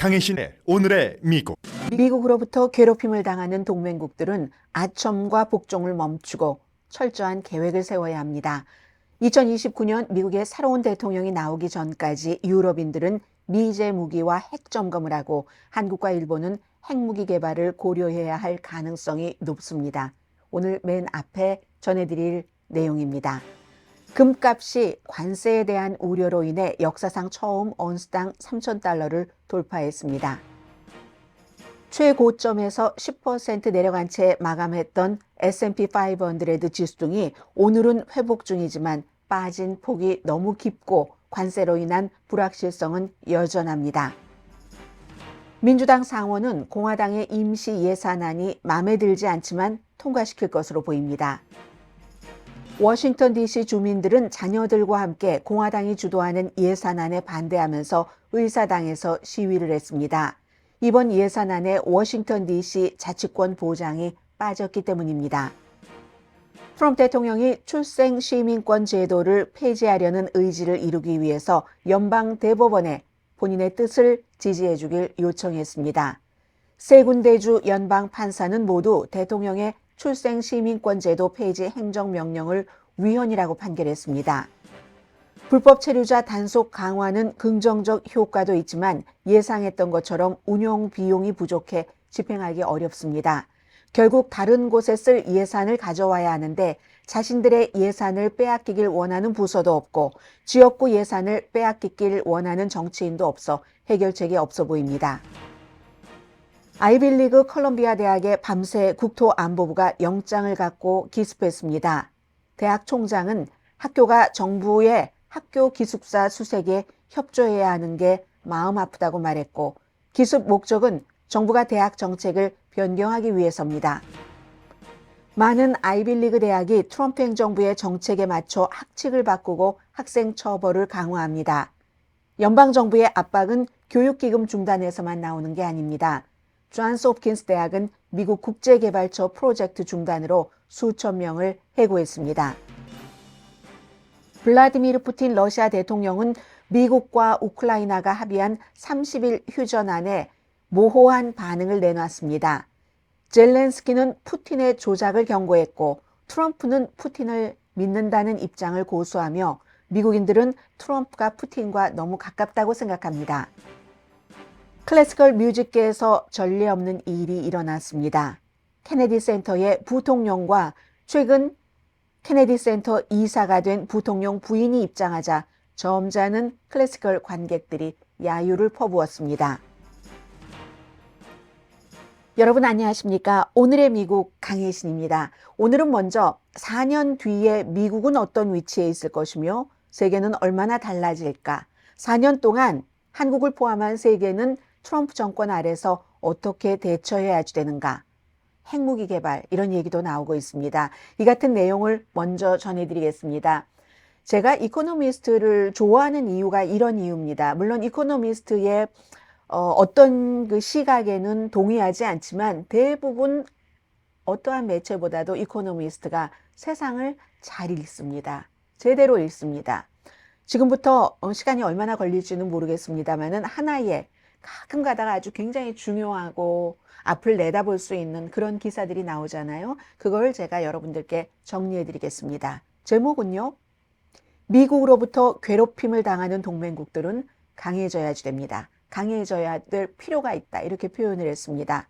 강혜신의 오늘의 미국. 미국으로부터 괴롭힘을 당하는 동맹국들은 아첨과 복종을 멈추고 철저한 계획을 세워야 합니다. 2029년 미국의 새로운 대통령이 나오기 전까지 유럽인들은 미제 무기와 핵 점검을 하고 한국과 일본은 핵무기 개발을 고려해야 할 가능성이 높습니다. 오늘 맨 앞에 전해드릴 내용입니다. 금값이 관세에 대한 우려로 인해 역사상 처음 온스당 3,000달러를 돌파했습니다. 최고점에서 10% 내려간 채 마감했던 S&P 500 지수 등이 오늘은 회복 중이지만 빠진 폭이 너무 깊고 관세로 인한 불확실성은 여전합니다. 민주당 상원은 공화당의 임시 예산안이 마음에 들지 않지만 통과시킬 것으로 보입니다. 워싱턴 DC 주민들은 자녀들과 함께 공화당이 주도하는 예산안에 반대하면서 의사당에서 시위를 했습니다. 이번 예산안에 워싱턴 DC 자치권 보장이 빠졌기 때문입니다. 트럼프 대통령이 출생 시민권 제도를 폐지하려는 의지를 이루기 위해서 연방 대법원에 본인의 뜻을 지지해 주길 요청했습니다. 세 군데주 연방 판사는 모두 대통령의 출생 시민권 제도 폐지 행정명령을 위헌이라고 판결했습니다. 불법 체류자 단속 강화는 긍정적 효과도 있지만 예상했던 것처럼 운용 비용이 부족해 집행하기 어렵습니다. 결국 다른 곳에 쓸 예산을 가져와야 하는데 자신들의 예산을 빼앗기길 원하는 부서도 없고 지역구 예산을 빼앗기길 원하는 정치인도 없어 해결책이 없어 보입니다. 아이비리그 컬럼비아 대학의 밤새 국토안보부가 영장을 갖고 기습했습니다. 대학 총장은 학교가 정부의 학교 기숙사 수색에 협조해야 하는 게 마음 아프다고 말했고 기습 목적은 정부가 대학 정책을 변경하기 위해서입니다. 많은 아이비리그 대학이 트럼프 행정부의 정책에 맞춰 학칙을 바꾸고 학생 처벌을 강화합니다. 연방정부의 압박은 교육기금 중단에서만 나오는 게 아닙니다. 존스 홉킨스 대학은 미국 국제개발처 프로젝트 중단으로 수천 명을 해고했습니다. 블라디미르 푸틴 러시아 대통령은 미국과 우크라이나가 합의한 30일 휴전안에 모호한 반응을 내놨습니다. 젤렌스키는 푸틴의 조작을 경고했고 트럼프는 푸틴을 믿는다는 입장을 고수하며 미국인들은 트럼프가 푸틴과 너무 가깝다고 생각합니다. 클래시컬 뮤직계에서 전례 없는 일이 일어났습니다. 케네디 센터의 부통령과 최근 케네디 센터 이사가 된 부통령 부인이 입장하자 점잖은 클래시컬 관객들이 야유를 퍼부었습니다. 여러분 안녕하십니까? 오늘의 미국 강혜신입니다. 오늘은 먼저 4년 뒤에 미국은 어떤 위치에 있을 것이며 세계는 얼마나 달라질까? 4년 동안 한국을 포함한 세계는 트럼프 정권 아래서 어떻게 대처해야 되는가? 핵무기 개발 이런 얘기도 나오고 있습니다. 이 같은 내용을 먼저 전해드리겠습니다. 제가 이코노미스트를 좋아하는 이유가 이런 이유입니다. 물론 이코노미스트의 어떤 그 시각에는 동의하지 않지만 대부분 어떠한 매체보다도 이코노미스트가 세상을 잘 읽습니다. 제대로 읽습니다. 지금부터 시간이 얼마나 걸릴지는 모르겠습니다만은 하나의 가끔 가다가 아주 굉장히 중요하고 앞을 내다볼 수 있는 그런 기사들이 나오잖아요. 그걸 제가 여러분들께 정리해 드리겠습니다. 제목은요. 미국으로부터 괴롭힘을 당하는 동맹국들은 강해져야 됩니다. 강해져야 될 필요가 있다. 이렇게 표현을 했습니다.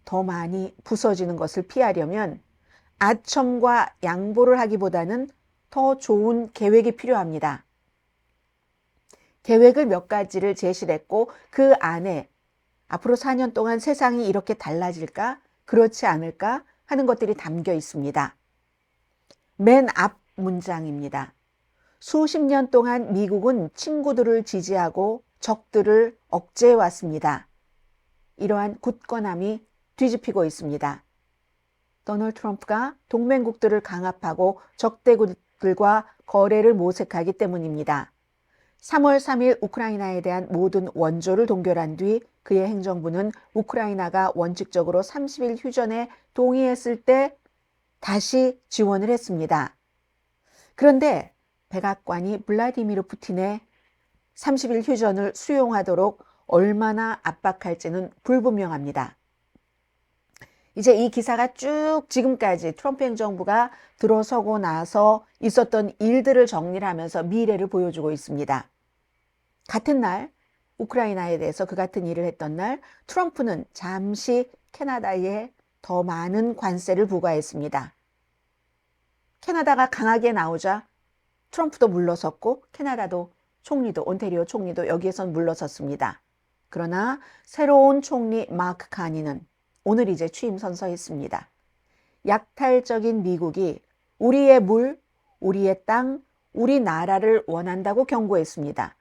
더 많이 부서지는 것을 피하려면 아첨과 양보를 하기보다는 더 좋은 계획이 필요합니다. 계획을 몇 가지를 제시를 했고 그 안에 앞으로 4년 동안 세상이 이렇게 달라질까? 그렇지 않을까? 하는 것들이 담겨 있습니다. 맨 앞 문장입니다. 수십 년 동안 미국은 친구들을 지지하고 적들을 억제해 왔습니다. 이러한 굳건함이 뒤집히고 있습니다. 도널드 트럼프가 동맹국들을 강압하고 적대국들과 거래를 모색하기 때문입니다. 3월 3일 우크라이나에 대한 모든 원조를 동결한 뒤 그의 행정부는 우크라이나가 원칙적으로 30일 휴전에 동의했을 때 다시 지원을 했습니다. 그런데 백악관이 블라디미르 푸틴의 30일 휴전을 수용하도록 얼마나 압박할지는 불분명합니다. 이제 이 기사가 쭉 지금까지 트럼프 행정부가 들어서고 나서 있었던 일들을 정리를 하면서 미래를 보여주고 있습니다. 같은 날 우크라이나에 대해서 그 같은 일을 했던 날 트럼프는 잠시 캐나다에 더 많은 관세를 부과했습니다. 캐나다가 강하게 나오자 트럼프도 물러섰고 캐나다도 총리도 온태리오 총리도 여기에선 물러섰습니다. 그러나 새로운 총리 마크 카니는 오늘 이제 취임 선서했습니다. 약탈적인 미국이 우리의 물, 우리의 땅, 우리나라를 원한다고 경고했습니다.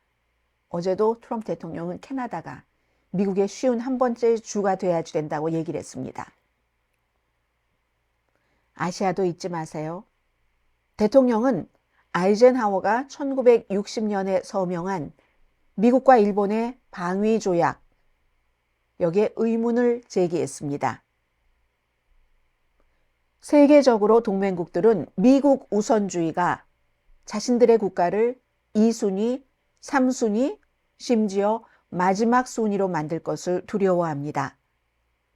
어제도 트럼프 대통령은 캐나다가 미국의 쉬운 한 번째 주가 돼야지 된다고 얘기를 했습니다. 아시아도 잊지 마세요. 대통령은 아이젠하워가 1960년에 서명한 미국과 일본의 방위 조약, 여기에 의문을 제기했습니다. 세계적으로 동맹국들은 미국 우선주의가 자신들의 국가를 2순위, 3순위, 심지어 마지막 순위로 만들 것을 두려워합니다.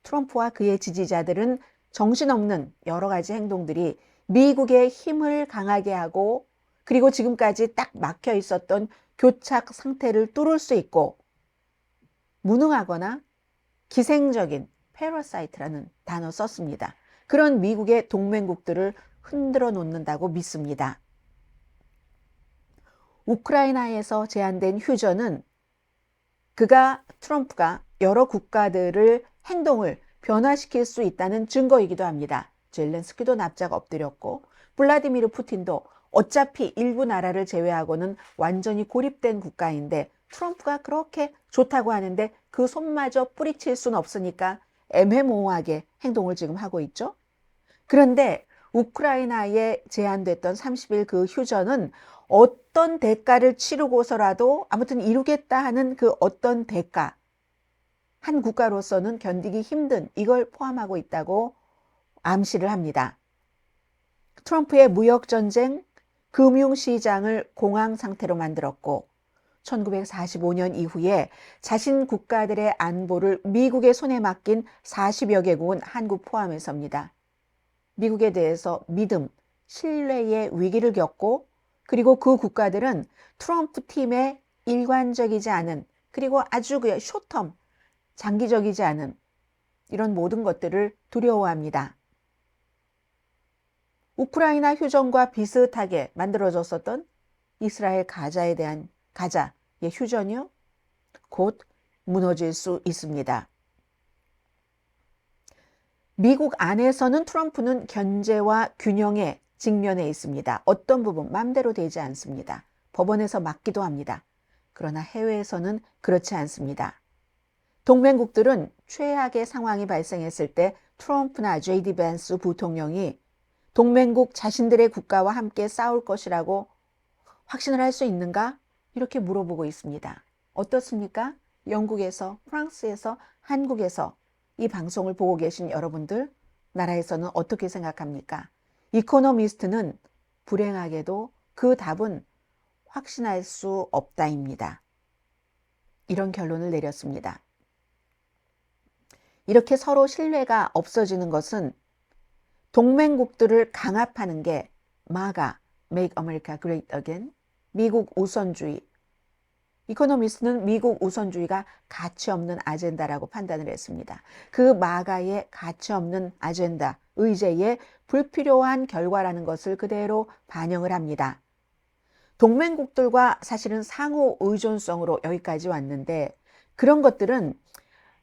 트럼프와 그의 지지자들은 정신없는 여러 가지 행동들이 미국의 힘을 강하게 하고 그리고 지금까지 딱 막혀 있었던 교착 상태를 뚫을 수 있고 무능하거나 기생적인 패러사이트라는 단어 썼습니다. 그런 미국의 동맹국들을 흔들어 놓는다고 믿습니다. 우크라이나에서 제안된 휴전은 트럼프가 여러 국가들을 행동을 변화시킬 수 있다는 증거이기도 합니다. 젤렌스키도 납작 엎드렸고 블라디미르 푸틴도 어차피 일부 나라를 제외하고는 완전히 고립된 국가인데 트럼프가 그렇게 좋다고 하는데 그 손마저 뿌리칠 수는 없으니까 애매모호하게 행동을 지금 하고 있죠. 그런데 우크라이나에 제안됐던 30일 그 휴전은 어떤 대가를 치르고서라도 아무튼 이루겠다 하는 그 어떤 대가, 한 국가로서는 견디기 힘든 이걸 포함하고 있다고 암시를 합니다. 트럼프의 무역전쟁, 금융시장을 공황 상태로 만들었고 1945년 이후에 자신 국가들의 안보를 미국의 손에 맡긴 40여 개국은 한국 포함해서입니다. 미국에 대해서 믿음, 신뢰의 위기를 겪고 그리고 그 국가들은 트럼프 팀의 일관적이지 않은 그리고 아주 쇼텀, 장기적이지 않은 이런 모든 것들을 두려워합니다. 우크라이나 휴전과 비슷하게 만들어졌었던 이스라엘 가자에 대한 가자의 휴전이요? 곧 무너질 수 있습니다. 미국 안에서는 트럼프는 견제와 균형에 직면해 있습니다. 어떤 부분 마음대로 되지 않습니다. 법원에서 막기도 합니다. 그러나 해외에서는 그렇지 않습니다. 동맹국들은 최악의 상황이 발생했을 때 트럼프나 JD 벤스 부통령이 동맹국 자신들의 국가와 함께 싸울 것이라고 확신을 할 수 있는가? 이렇게 물어보고 있습니다. 어떻습니까? 영국에서, 프랑스에서, 한국에서 이 방송을 보고 계신 여러분들, 나라에서는 어떻게 생각합니까? 이코노미스트는 불행하게도 그 답은 확신할 수 없다입니다. 이런 결론을 내렸습니다. 이렇게 서로 신뢰가 없어지는 것은 동맹국들을 강압하는 게 MAGA, Make America Great Again, 미국 우선주의. 이코노미스트는 미국 우선주의가 가치 없는 아젠다라고 판단을 했습니다. 그 MAGA의 가치 없는 아젠다, 의제의 불필요한 결과라는 것을 그대로 반영을 합니다. 동맹국들과 사실은 상호 의존성으로 여기까지 왔는데 그런 것들은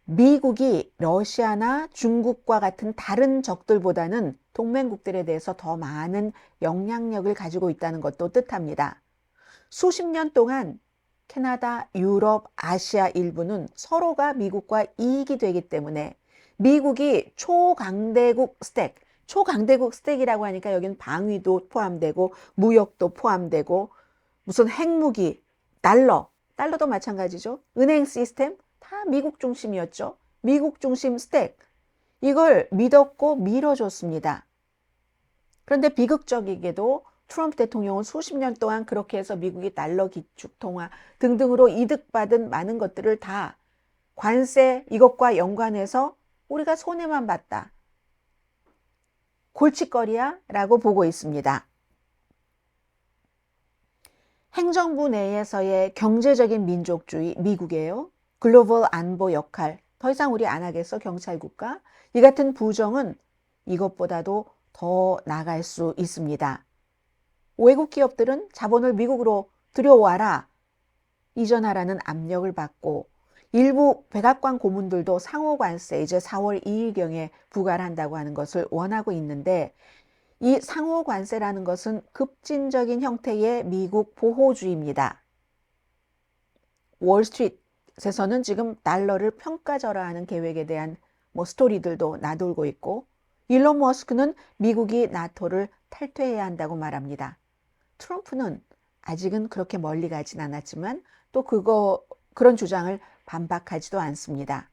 미국이 러시아나 중국과 같은 다른 적들보다는 동맹국들에 대해서 더 많은 영향력을 가지고 있다는 것도 뜻합니다. 수십 년 동안 캐나다, 유럽, 아시아 일부는 서로가 미국과 이익이 되기 때문에 미국이 초강대국 스택이라고 하니까 여기는 방위도 포함되고 무역도 포함되고 무슨 핵무기, 달러도 마찬가지죠. 은행 시스템 다 미국 중심이었죠. 미국 중심 스택. 이걸 믿었고 밀어줬습니다. 그런데 비극적이게도 트럼프 대통령은 수십 년 동안 그렇게 해서 미국이 달러 기축통화 등등으로 이득받은 많은 것들을 다 관세 이것과 연관해서 우리가 손해만 봤다. 골칫거리야? 라고 보고 있습니다. 행정부 내에서의 경제적인 민족주의, 미국이에요. 글로벌 안보 역할, 더 이상 우리 안 하겠어, 경찰국가. 이 같은 부정은 이것보다도 더 나갈 수 있습니다. 외국 기업들은 자본을 미국으로 들여와라, 이전하라는 압력을 받고 일부 백악관 고문들도 상호관세 이제 4월 2일경에 부과를 한다고 하는 것을 원하고 있는데 이 상호관세라는 것은 급진적인 형태의 미국 보호주의입니다. 월스트리트에서는 지금 달러를 평가절하하는 계획에 대한 스토리들도 나돌고 있고 일론 머스크는 미국이 나토를 탈퇴해야 한다고 말합니다. 트럼프는 아직은 그렇게 멀리 가진 않았지만 또 그런 주장을 반박하지도 않습니다.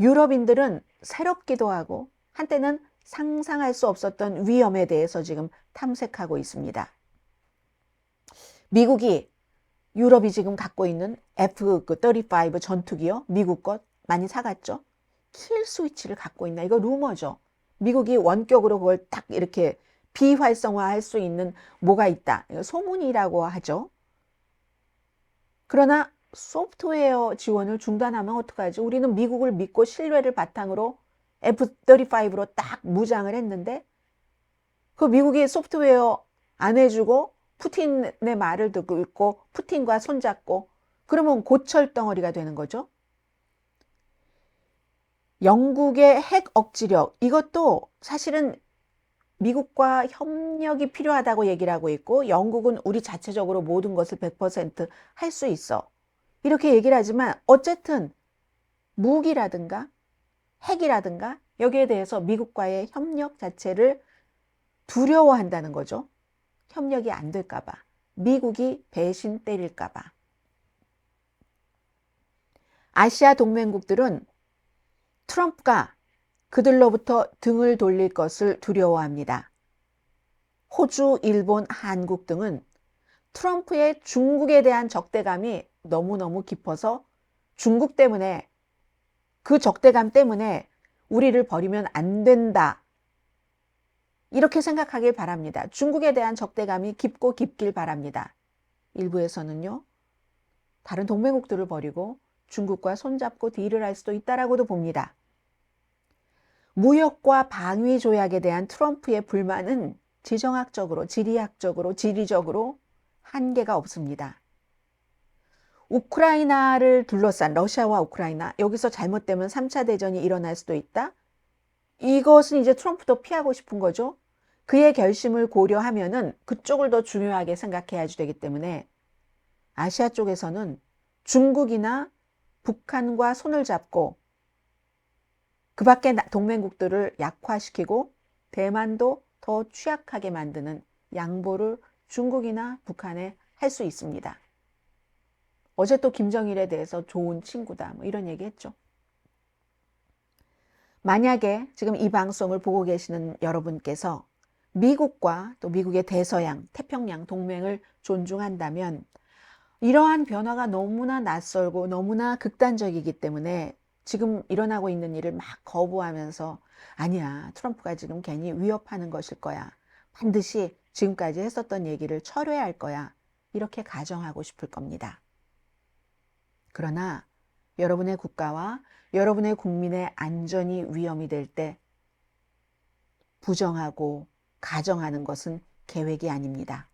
유럽인들은 새롭기도 하고 한때는 상상할 수 없었던 위험에 대해서 지금 탐색하고 있습니다. 미국이 유럽이 지금 갖고 있는 F-35 전투기요. 미국 것 많이 사갔죠. 킬 스위치를 갖고 있나? 이거 루머죠. 미국이 원격으로 그걸 딱 이렇게 비활성화할 수 있는 뭐가 있다. 이거 소문이라고 하죠. 그러나 소프트웨어 지원을 중단하면 어떡하지? 우리는 미국을 믿고 신뢰를 바탕으로 F-35로 딱 무장을 했는데 그 미국이 소프트웨어 안 해주고 푸틴의 말을 듣고 있고 푸틴과 손잡고 그러면 고철덩어리가 되는 거죠. 영국의 핵 억지력 이것도 사실은 미국과 협력이 필요하다고 얘기를 하고 있고 영국은 우리 자체적으로 모든 것을 100% 할 수 있어. 이렇게 얘기를 하지만 어쨌든 무기라든가 핵이라든가 여기에 대해서 미국과의 협력 자체를 두려워한다는 거죠. 협력이 안 될까 봐. 미국이 배신 때릴까 봐. 아시아 동맹국들은 트럼프가 그들로부터 등을 돌릴 것을 두려워합니다. 호주, 일본, 한국 등은 트럼프의 중국에 대한 적대감이 너무너무 깊어서 중국 때문에 그 적대감 때문에 우리를 버리면 안 된다. 이렇게 생각하길 바랍니다. 중국에 대한 적대감이 깊고 깊길 바랍니다. 일부에서는요. 다른 동맹국들을 버리고 중국과 손잡고 딜을 할 수도 있다라고도 봅니다. 무역과 방위 조약에 대한 트럼프의 불만은 지정학적으로, 지리학적으로, 지리적으로 한계가 없습니다. 우크라이나를 둘러싼 러시아와 우크라이나, 여기서 잘못되면 3차 대전이 일어날 수도 있다? 이것은 이제 트럼프도 피하고 싶은 거죠. 그의 결심을 고려하면은 그쪽을 더 중요하게 생각해야지 되기 때문에 아시아 쪽에서는 중국이나 북한과 손을 잡고 그 밖의 동맹국들을 약화시키고 대만도 더 취약하게 만드는 양보를 중국이나 북한에 할 수 있습니다. 어제 또 김정일에 대해서 좋은 친구다 이런 얘기 했죠. 만약에 지금 이 방송을 보고 계시는 여러분께서 미국과 또 미국의 대서양, 태평양 동맹을 존중한다면 이러한 변화가 너무나 낯설고 너무나 극단적이기 때문에 지금 일어나고 있는 일을 막 거부하면서 아니야, 트럼프가 지금 괜히 위협하는 것일 거야. 반드시 지금까지 했었던 얘기를 철회할 거야. 이렇게 가정하고 싶을 겁니다. 그러나 여러분의 국가와 여러분의 국민의 안전이 위험이 될 때 부정하고 가정하는 것은 계획이 아닙니다.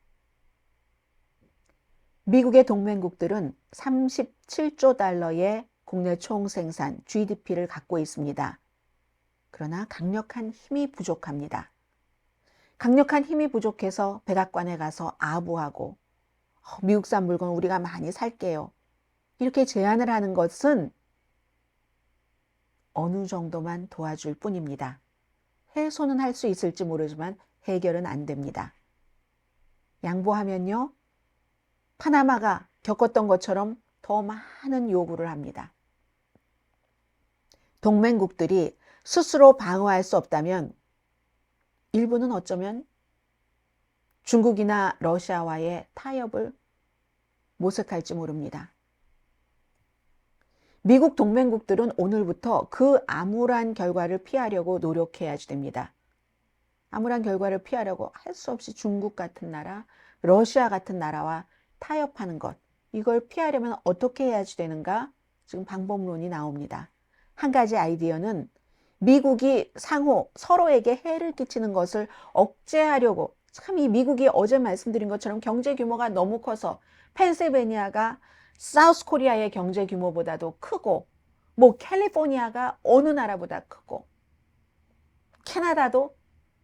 미국의 동맹국들은 37조 달러의 국내 총생산 GDP를 갖고 있습니다. 그러나 강력한 힘이 부족합니다. 강력한 힘이 부족해서 백악관에 가서 아부하고 미국산 물건 우리가 많이 살게요. 이렇게 제안을 하는 것은 어느 정도만 도와줄 뿐입니다. 해소는 할 수 있을지 모르지만 해결은 안 됩니다. 양보하면요. 파나마가 겪었던 것처럼 더 많은 요구를 합니다. 동맹국들이 스스로 방어할 수 없다면 일부는 어쩌면 중국이나 러시아와의 타협을 모색할지 모릅니다. 미국 동맹국들은 오늘부터 그 암울한 결과를 피하려고 노력해야지 됩니다. 암울한 결과를 피하려고 할 수 없이 중국 같은 나라, 러시아 같은 나라와 타협하는 것, 이걸 피하려면 어떻게 해야지 되는가? 지금 방법론이 나옵니다. 한 가지 아이디어는 미국이 상호 서로에게 해를 끼치는 것을 억제하려고, 참 이 미국이 어제 말씀드린 것처럼 경제 규모가 너무 커서 펜실베니아가 사우스 코리아의 경제 규모보다도 크고, 뭐 캘리포니아가 어느 나라보다 크고, 캐나다도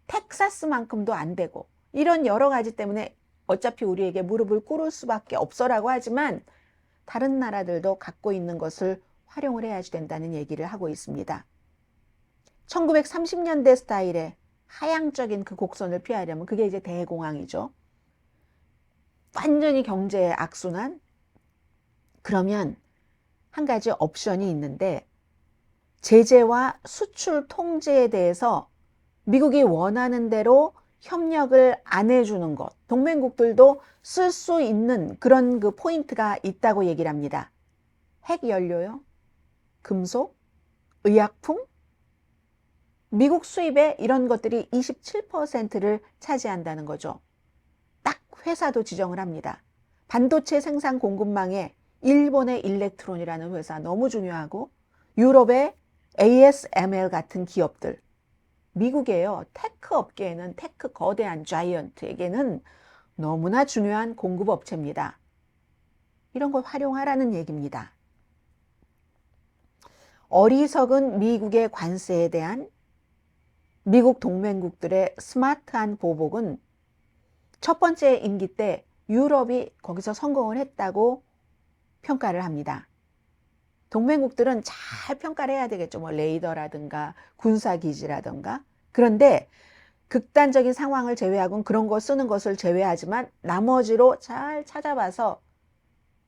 텍사스만큼도 안 되고, 이런 여러 가지 때문에 어차피 우리에게 무릎을 꿇을 수밖에 없어라고 하지만 다른 나라들도 갖고 있는 것을 활용을 해야지 된다는 얘기를 하고 있습니다. 1930년대 스타일의 하향적인 그 곡선을 피하려면 그게 이제 대공황이죠. 완전히 경제의 악순환? 그러면 한 가지 옵션이 있는데, 제재와 수출 통제에 대해서 미국이 원하는 대로 협력을 안 해주는 것, 동맹국들도 쓸 수 있는 그런 그 포인트가 있다고 얘기를 합니다. 핵연료요, 금속, 의약품, 미국 수입에 이런 것들이 27%를 차지한다는 거죠. 딱 회사도 지정을 합니다. 반도체 생산 공급망에 일본의 일렉트론이라는 회사 너무 중요하고, 유럽의 ASML 같은 기업들, 미국에요. 테크 업계에는, 테크 거대한 자이언트에게는 너무나 중요한 공급 업체입니다. 이런 걸 활용하라는 얘기입니다. 어리석은 미국의 관세에 대한 미국 동맹국들의 스마트한 보복은 첫 번째 임기 때 유럽이 거기서 성공을 했다고 평가를 합니다. 동맹국들은 잘 평가를 해야 되겠죠. 뭐 레이더라든가 군사기지라든가. 그런데 극단적인 상황을 제외하고는 그런 거 쓰는 것을 제외하지만 나머지로 잘 찾아봐서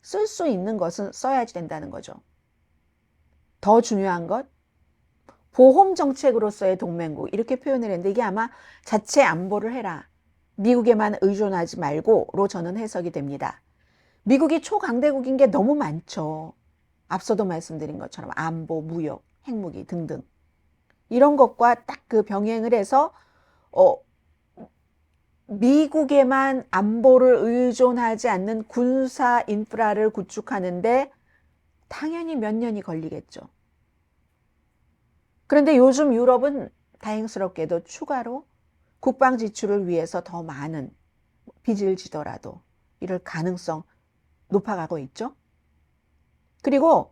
쓸 수 있는 것은 써야지 된다는 거죠. 더 중요한 것, 보험 정책으로서의 동맹국, 이렇게 표현을 했는데 이게 아마 자체 안보를 해라, 미국에만 의존하지 말고로 저는 해석이 됩니다. 미국이 초강대국인 게 너무 많죠. 앞서도 말씀드린 것처럼 안보, 무역, 핵무기 등등. 이런 것과 딱 그 병행을 해서 미국에만 안보를 의존하지 않는 군사 인프라를 구축하는데 당연히 몇 년이 걸리겠죠. 그런데 요즘 유럽은 다행스럽게도 추가로 국방 지출을 위해서 더 많은 빚을 지더라도 이럴 가능성 높아가고 있죠. 그리고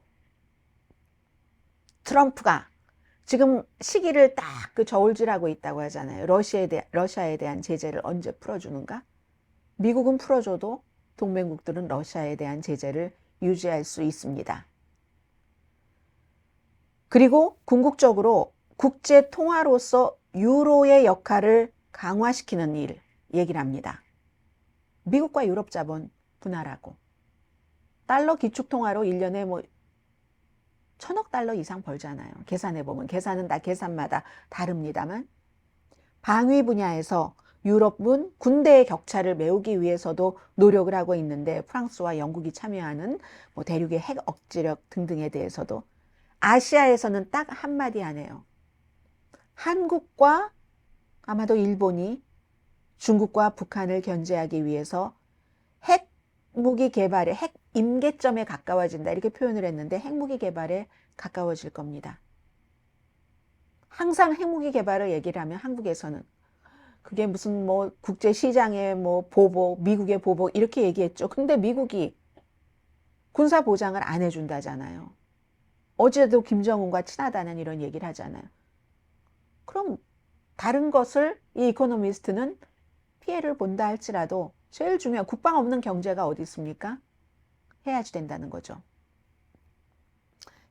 트럼프가 지금 시기를 딱 그 저울질하고 있다고 하잖아요. 러시아에 대한 제재를 언제 풀어주는가? 미국은 풀어줘도 동맹국들은 러시아에 대한 제재를 유지할 수 있습니다. 그리고 궁극적으로 국제 통화로서 유로의 역할을 강화시키는 일 얘기를 합니다. 미국과 유럽 자본 분할하고 달러 기축통화로 1년에 뭐 1,000억 달러 이상 벌잖아요. 계산해보면. 계산은 다 계산마다 다릅니다만, 방위 분야에서 유럽은 군대의 격차를 메우기 위해서도 노력을 하고 있는데, 프랑스와 영국이 참여하는 뭐 대륙의 핵 억지력 등등에 대해서도, 아시아에서는 딱 한마디 하네요. 한국과 아마도 일본이 중국과 북한을 견제하기 위해서 핵무기 개발에, 핵 임계점에 가까워진다, 이렇게 표현을 했는데 핵무기 개발에 가까워질 겁니다. 항상 핵무기 개발을 얘기를 하면 한국에서는 그게 무슨 뭐 국제시장의 뭐 보복, 미국의 보복 이렇게 얘기했죠. 근데 미국이 군사 보장을 안 해준다잖아요. 어제도 김정은과 친하다는 이런 얘기를 하잖아요. 그럼 다른 것을 이 이코노미스트는 피해를 본다 할지라도 제일 중요한 국방 없는 경제가 어디 있습니까? 해야지 된다는 거죠.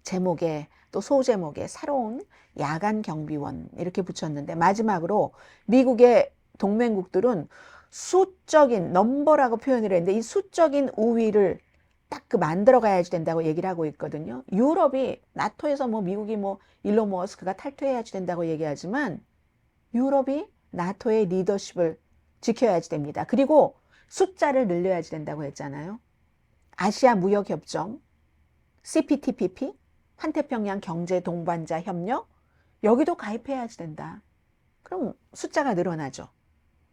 제목에 또 소제목에 새로운 야간 경비원 이렇게 붙였는데, 마지막으로 미국의 동맹국들은 수적인 넘버라고 표현을 했는데 이 수적인 우위를 딱 그 만들어 가야지 된다고 얘기를 하고 있거든요. 유럽이 나토에서 뭐 미국이 뭐 일론 머스크가 탈퇴해야지 된다고 얘기하지만 유럽이 나토의 리더십을 지켜야지 됩니다. 그리고 숫자를 늘려야지 된다고 했잖아요. 아시아 무역협정, CPTPP, 환태평양 경제 동반자 협력 여기도 가입해야지 된다. 그럼 숫자가 늘어나죠.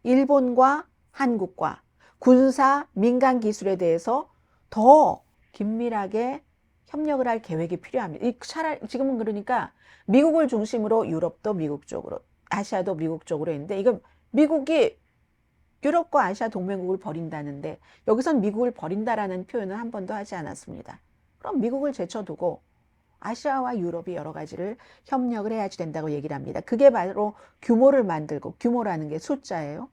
일본과 한국과 군사 민간 기술에 대해서 더 긴밀하게 협력을 할 계획이 필요합니다. 차라리 지금은 그러니까 미국을 중심으로 유럽도 미국 쪽으로, 아시아도 미국 쪽으로 했는데 이건 미국이 유럽과 아시아 동맹국을 버린다는데 여기선 미국을 버린다라는 표현은 한 번도 하지 않았습니다. 그럼 미국을 제쳐두고 아시아와 유럽이 여러 가지를 협력을 해야지 된다고 얘기를 합니다. 그게 바로 규모를 만들고, 규모라는 게 숫자예요.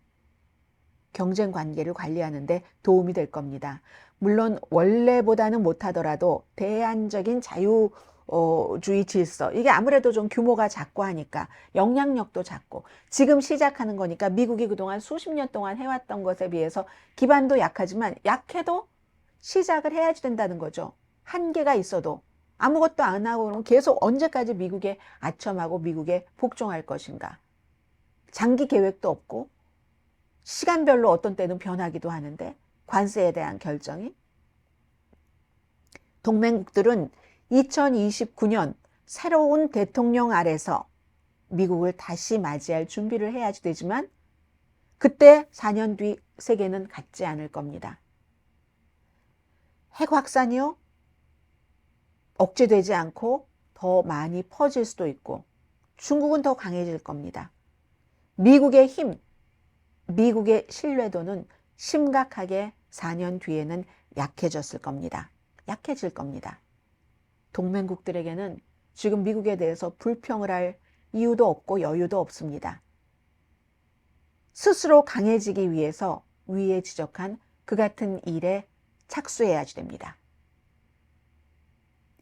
경쟁 관계를 관리하는 데 도움이 될 겁니다. 물론 원래보다는 못하더라도 대안적인 자유주의 질서, 이게 아무래도 좀 규모가 작고 하니까 영향력도 작고 지금 시작하는 거니까 미국이 그동안 수십 년 동안 해왔던 것에 비해서 기반도 약하지만 약해도 시작을 해야지 된다는 거죠. 한계가 있어도 아무것도 안 하고 그러면 계속 언제까지 미국에 아첨하고 미국에 복종할 것인가. 장기 계획도 없고 시간별로 어떤 때는 변하기도 하는데 관세에 대한 결정이. 동맹국들은 2029년 새로운 대통령 아래서 미국을 다시 맞이할 준비를 해야지 되지만 그때 4년 뒤 세계는 같지 않을 겁니다. 핵 확산이요? 억제되지 않고 더 많이 퍼질 수도 있고 중국은 더 강해질 겁니다. 미국의 힘, 미국의 신뢰도는 심각하게 4년 뒤에는 약해졌을 겁니다. 약해질 겁니다. 동맹국들에게는 지금 미국에 대해서 불평을 할 이유도 없고 여유도 없습니다. 스스로 강해지기 위해서 위에 지적한 그 같은 일에 착수해야지 됩니다.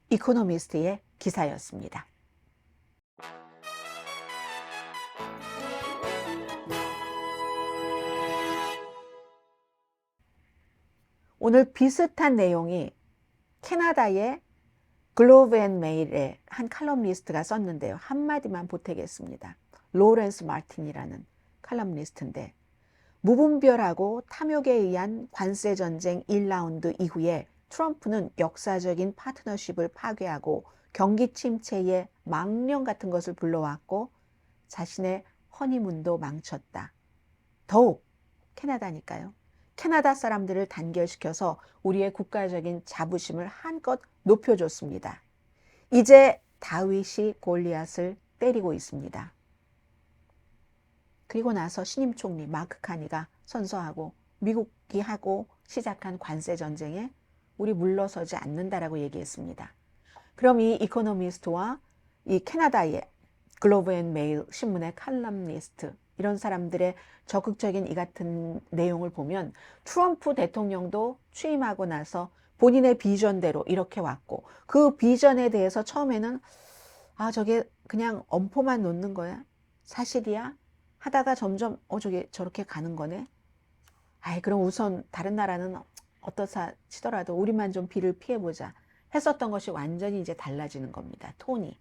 이코노미스트의 기사였습니다. 오늘 비슷한 내용이 캐나다의 글로브 앤 메일의 한 칼럼니스트가 썼는데요. 한마디만 보태겠습니다. 로렌스 마틴이라는 칼럼니스트인데 무분별하고 탐욕에 의한 관세 전쟁 1라운드 이후에 트럼프는 역사적인 파트너십을 파괴하고 경기 침체의 망령 같은 것을 불러왔고 자신의 허니문도 망쳤다. 더욱 캐나다니까요. 캐나다 사람들을 단결시켜서 우리의 국가적인 자부심을 한껏 높여줬습니다. 이제 다윗이 골리앗을 때리고 있습니다. 그리고 나서 신임 총리 마크 카니가 선서하고 미국이 하고 시작한 관세 전쟁에 우리 물러서지 않는다라고 얘기했습니다. 그럼 이 이코노미스트와 이 캐나다의 글로브 앤 메일 신문의 칼럼니스트 이런 사람들의 적극적인 이 같은 내용을 보면 트럼프 대통령도 취임하고 나서 본인의 비전대로 이렇게 왔고 그 비전에 대해서 처음에는 저게 그냥 엄포만 놓는 거야? 사실이야? 하다가 점점 저게 저렇게 가는 거네? 그럼 우선 다른 나라는 어떻다 치더라도 우리만 좀 비를 피해보자 했었던 것이 완전히 이제 달라지는 겁니다. 톤이.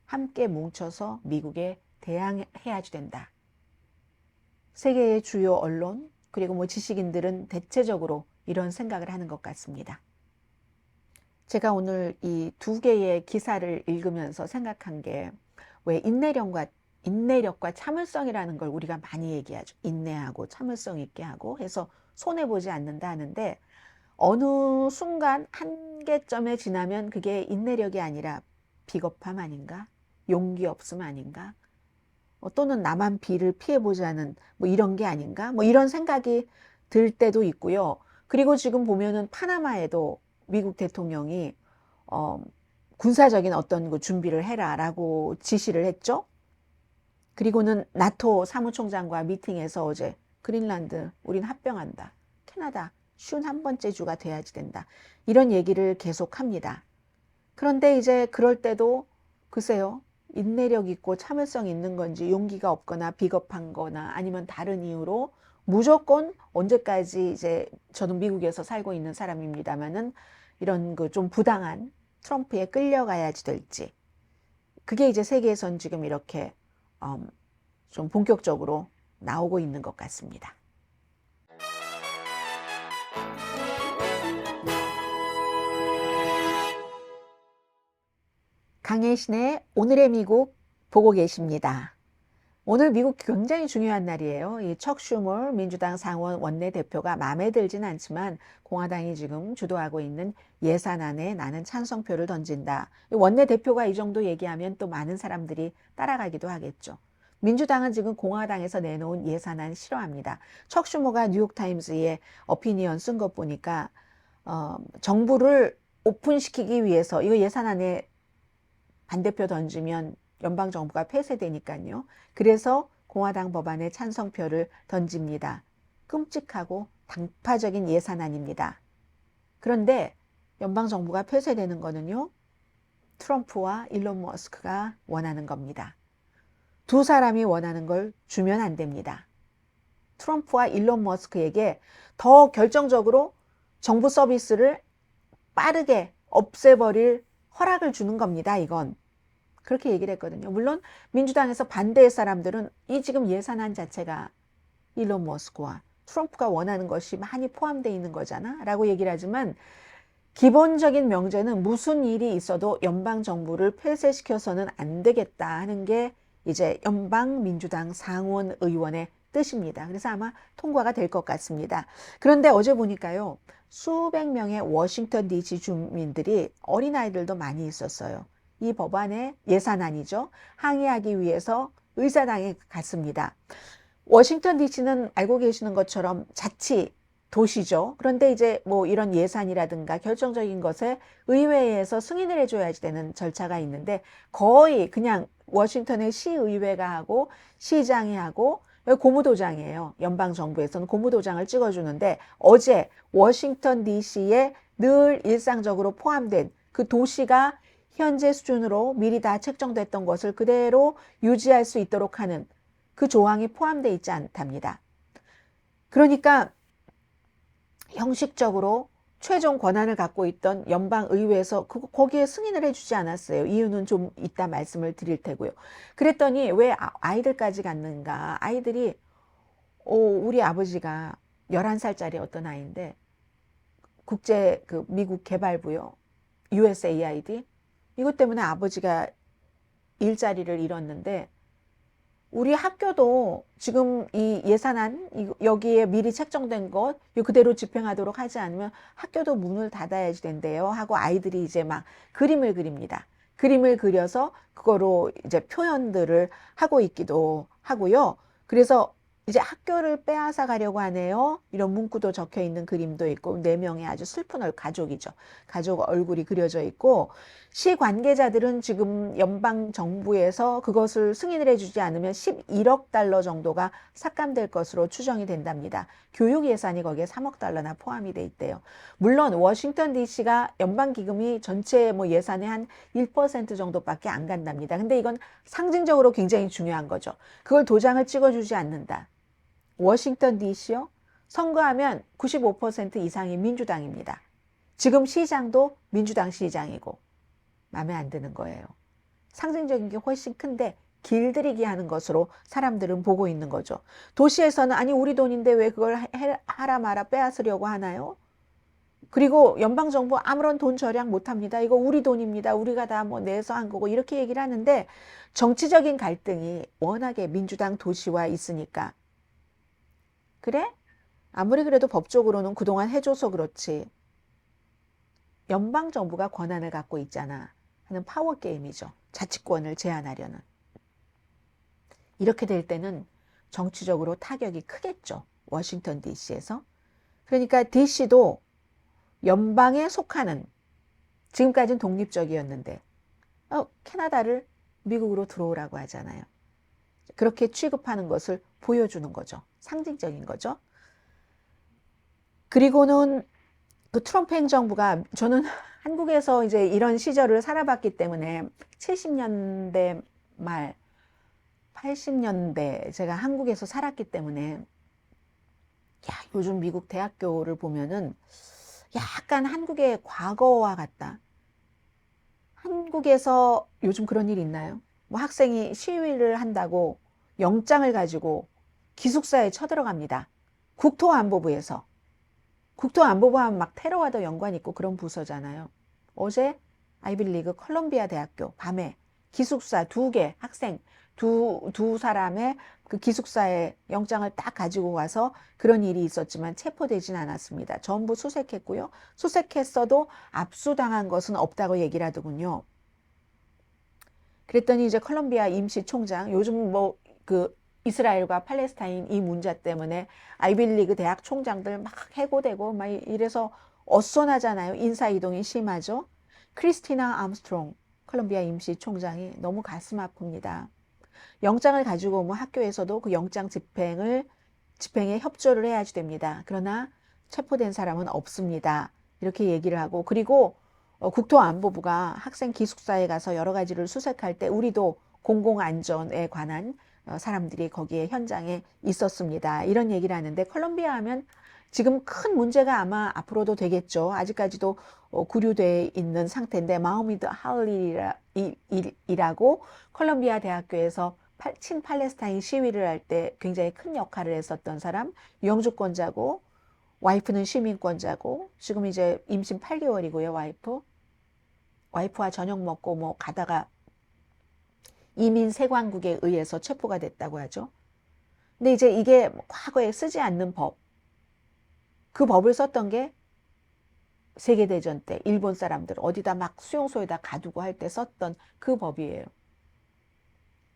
함께 뭉쳐서 미국에 대항해야지 된다. 세계의 주요 언론 그리고 지식인들은 대체적으로 이런 생각을 하는 것 같습니다. 제가 오늘 이 두 개의 기사를 읽으면서 생각한 게 왜 인내력과 참을성이라는 걸 우리가 많이 얘기하죠. 인내하고 참을성 있게 하고 해서 손해보지 않는다 하는데 어느 순간 한계점에 지나면 그게 인내력이 아니라 비겁함 아닌가? 용기 없음 아닌가? 또는 나만 비를 피해보자는 이런 게 아닌가? 이런 생각이 들 때도 있고요. 그리고 지금 보면은 파나마에도 미국 대통령이 군사적인 어떤 그 준비를 해라라고 지시를 했죠. 그리고는 나토 사무총장과 미팅에서 어제 그린란드 우린 합병한다. 캐나다 51번째 주가 돼야지 된다. 이런 얘기를 계속합니다. 그런데 이제 그럴 때도 글쎄요. 인내력 있고 참을성 있는 건지 용기가 없거나 비겁한 거나 아니면 다른 이유로 무조건 언제까지 이제 저는 미국에서 살고 있는 사람입니다만은 이런 그 좀 부당한 트럼프에 끌려가야지 될지 그게 이제 세계에선 지금 이렇게 좀 본격적으로 나오고 있는 것 같습니다. 강혜신의 오늘의 미국 보고 계십니다. 오늘 미국 굉장히 중요한 날이에요. 이 척 슈머 민주당 상원 원내대표가 마음에 들진 않지만 공화당이 지금 주도하고 있는 예산안에 나는 찬성표를 던진다. 원내대표가 이 정도 얘기하면 또 많은 사람들이 따라가기도 하겠죠. 민주당은 지금 공화당에서 내놓은 예산안 싫어합니다. 척 슈머가 뉴욕타임즈에 어피니언 쓴 것 보니까 정부를 오픈시키기 위해서 이거 예산안에 반대표 던지면 연방정부가 폐쇄되니까요. 그래서 공화당 법안에 찬성표를 던집니다. 끔찍하고 당파적인 예산안입니다. 그런데 연방정부가 폐쇄되는 거는요. 트럼프와 일론 머스크가 원하는 겁니다. 두 사람이 원하는 걸 주면 안 됩니다. 트럼프와 일론 머스크에게 더 결정적으로 정부 서비스를 빠르게 없애버릴 허락을 주는 겁니다. 이건. 그렇게 얘기를 했거든요. 물론 민주당에서 반대의 사람들은 이 지금 예산안 자체가 일론 머스크와 트럼프가 원하는 것이 많이 포함되어 있는 거잖아 라고 얘기를 하지만 기본적인 명제는 무슨 일이 있어도 연방정부를 폐쇄시켜서는 안 되겠다 하는 게 이제 연방민주당 상원 의원의 뜻입니다. 그래서 아마 통과가 될 것 같습니다. 그런데 어제 보니까요. 수백 명의 워싱턴 DC 주민들이 어린아이들도 많이 있었어요. 이 법안의 예산안이죠. 항의하기 위해서 의사당에 갔습니다. 워싱턴 DC는 알고 계시는 것처럼 자치 도시죠. 그런데 이제 뭐 이런 예산이라든가 결정적인 것에 의회에서 승인을 해줘야지 되는 절차가 있는데 거의 그냥 워싱턴의 시의회가 하고 시장이 하고 고무도장이에요. 연방정부에서는 고무도장을 찍어주는데 어제 워싱턴 DC에 늘 일상적으로 포함된 그 도시가 현재 수준으로 미리 다 책정됐던 것을 그대로 유지할 수 있도록 하는 그 조항이 포함되어 있지 않답니다. 그러니까 형식적으로 최종 권한을 갖고 있던 연방의회에서 거기에 승인을 해주지 않았어요. 이유는 좀 이따 말씀을 드릴 테고요. 그랬더니 왜 아이들까지 갔는가? 아이들이 우리 아버지가 11살짜리 어떤 아이인데 국제 미국 개발부요. USAID 이것 때문에 아버지가 일자리를 잃었는데 우리 학교도 지금 이 예산안 여기에 미리 책정된 것 그대로 집행하도록 하지 않으면 학교도 문을 닫아야지 된대요 하고 아이들이 이제 막 그림을 그립니다. 그림을 그려서 그거로 이제 표현들을 하고 있기도 하고요. 그래서 이제 학교를 빼앗아 가려고 하네요. 이런 문구도 적혀 있는 그림도 있고 4명의 아주 슬픈 가족이죠. 가족 얼굴이 그려져 있고 시 관계자들은 지금 연방 정부에서 그것을 승인을 해주지 않으면 11억 달러 정도가 삭감될 것으로 추정이 된답니다. 교육 예산이 거기에 3억 달러나 포함이 돼 있대요. 물론 워싱턴 DC가 연방 기금이 전체 뭐 예산의 한 1% 정도밖에 안 간답니다. 근데 이건 상징적으로 굉장히 중요한 거죠. 그걸 도장을 찍어주지 않는다. 워싱턴 DC요? 선거하면 95% 이상이 민주당입니다. 지금 시장도 민주당 시장이고 마음에 안 드는 거예요. 상징적인 게 훨씬 큰데 길들이기 하는 것으로 사람들은 보고 있는 거죠. 도시에서는 아니 우리 돈인데 왜 그걸 하라 마라 빼앗으려고 하나요? 그리고 연방정부 아무런 돈 절약 못합니다. 이거 우리 돈입니다. 우리가 다 뭐 내서 한 거고 이렇게 얘기를 하는데 정치적인 갈등이 워낙에 민주당 도시와 있으니까 그래? 아무리 그래도 법적으로는 그동안 해줘서 그렇지. 연방정부가 권한을 갖고 있잖아 하는 파워게임이죠. 자치권을 제한하려는. 이렇게 될 때는 정치적으로 타격이 크겠죠. 워싱턴 DC에서. 그러니까 DC도 연방에 속하는 지금까지는 독립적이었는데 캐나다를 미국으로 들어오라고 하잖아요. 그렇게 취급하는 것을 보여주는 거죠. 상징적인 거죠. 그리고는 그 트럼프 행정부가 저는 한국에서 이제 이런 시절을 살아봤기 때문에 70년대 말 80년대 제가 한국에서 살았기 때문에 요즘 미국 대학교를 보면은 약간 한국의 과거와 같다. 한국에서 요즘 그런 일 있나요? 뭐 학생이 시위를 한다고 영장을 가지고 기숙사에 쳐들어갑니다. 국토안보부에서. 국토안보부 하면 막 테러와도 연관 있고 그런 부서잖아요. 어제 아이비리그 컬럼비아 대학교 밤에 기숙사 2개 학생 두 사람의 그 기숙사에 영장을 딱 가지고 와서 그런 일이 있었지만 체포되진 않았습니다. 전부 수색했고요. 수색했어도 압수당한 것은 없다고 얘기를 하더군요. 그랬더니 이제 컬럼비아 임시 총장, 요즘 뭐 그 이스라엘과 팔레스타인 이 문제 때문에 아이비리그 대학 총장들 막 해고되고 막 이래서 어수선하잖아요. 인사이동이 심하죠. 크리스티나 암스트롱 컬럼비아 임시 총장이 너무 가슴 아픕니다. 영장을 가지고 오면 학교에서도 그 영장 집행에 협조를 해야지 됩니다. 그러나 체포된 사람은 없습니다. 이렇게 얘기를 하고, 그리고 국토안보부가 학생 기숙사에 가서 여러 가지를 수색할 때 우리도 공공안전에 관한 사람들이 거기에 현장에 있었습니다. 이런 얘기를 하는데, 컬럼비아 하면 지금 큰 문제가 아마 앞으로도 되겠죠. 아직까지도 구류되어 있는 상태인데, 마흐무드 할리라고 컬럼비아 대학교에서 친팔레스타인 시위를 할 때 굉장히 큰 역할을 했었던 사람, 영주권자고 와이프는 시민권자고 지금 이제 임신 8개월이고요. 와이프와 저녁 먹고 뭐 가다가 이민 세관국에 의해서 체포가 됐다고 하죠. 근데 이제 이게 과거에 쓰지 않는 그 법을 썼던 게 세계대전 때 일본 사람들 어디다 막 수용소에다 가두고 할 때 썼던 그 법이에요.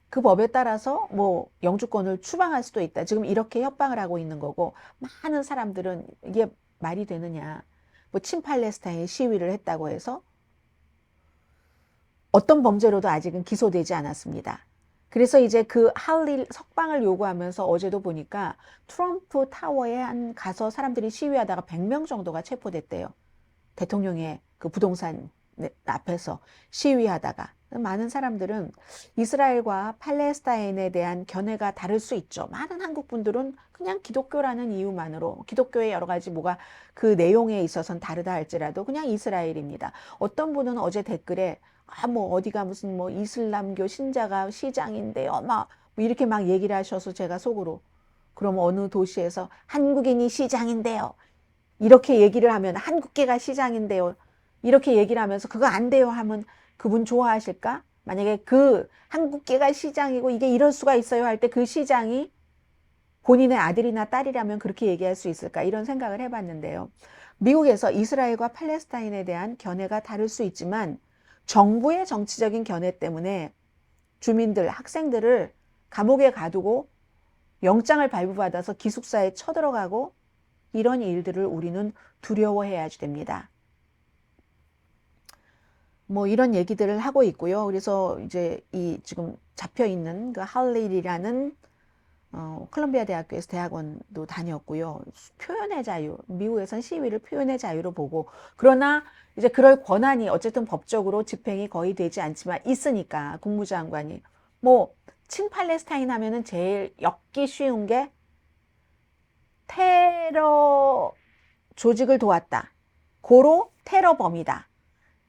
그 법에 따라서 뭐 영주권을 추방할 수도 있다. 지금 이렇게 협박을 하고 있는 거고, 많은 사람들은 이게 말이 되느냐. 뭐 친팔레스타인 시위를 했다고 해서 어떤 범죄로도 아직은 기소되지 않았습니다. 그래서 이제 그 할리 석방을 요구하면서 어제도 보니까 트럼프 타워에 가서 사람들이 시위하다가 100명 정도가 체포됐대요. 대통령의 그 부동산 앞에서 시위하다가. 많은 사람들은 이스라엘과 팔레스타인에 대한 견해가 다를 수 있죠. 많은 한국 분들은 그냥 기독교라는 이유만으로, 기독교의 여러 가지 뭐가 그 내용에 있어서는 다르다 할지라도 그냥 이스라엘입니다. 어떤 분은 어제 댓글에 뭐 어디가 무슨 뭐 이슬람교 신자가 시장인데요, 막 뭐 이렇게 막 얘기를 하셔서 제가 속으로, 그럼 어느 도시에서 한국인이 시장인데요, 이렇게 얘기를 하면, 한국계가 시장인데요, 이렇게 얘기를 하면서 그거 안 돼요 하면 그분 좋아하실까? 만약에 그 한국계가 시장이고 이게 이럴 수가 있어요 할 때 그 시장이 본인의 아들이나 딸이라면 그렇게 얘기할 수 있을까? 이런 생각을 해봤는데요. 미국에서 이스라엘과 팔레스타인에 대한 견해가 다를 수 있지만 정부의 정치적인 견해 때문에 주민들, 학생들을 감옥에 가두고 영장을 발부받아서 기숙사에 쳐들어가고 이런 일들을 우리는 두려워해야지 됩니다. 뭐 이런 얘기들을 하고 있고요. 그래서 이제 이 지금 잡혀 있는 그 할릴이라는 콜롬비아 대학교에서 대학원도 다녔고요. 표현의 자유, 미국에선 시위를 표현의 자유로 보고, 그러나 이제 그럴 권한이 어쨌든 법적으로 집행이 거의 되지 않지만 있으니까 국무장관이 뭐 친팔레스타인 하면은 제일 엮기 쉬운 게 테러 조직을 도왔다. 고로 테러범이다.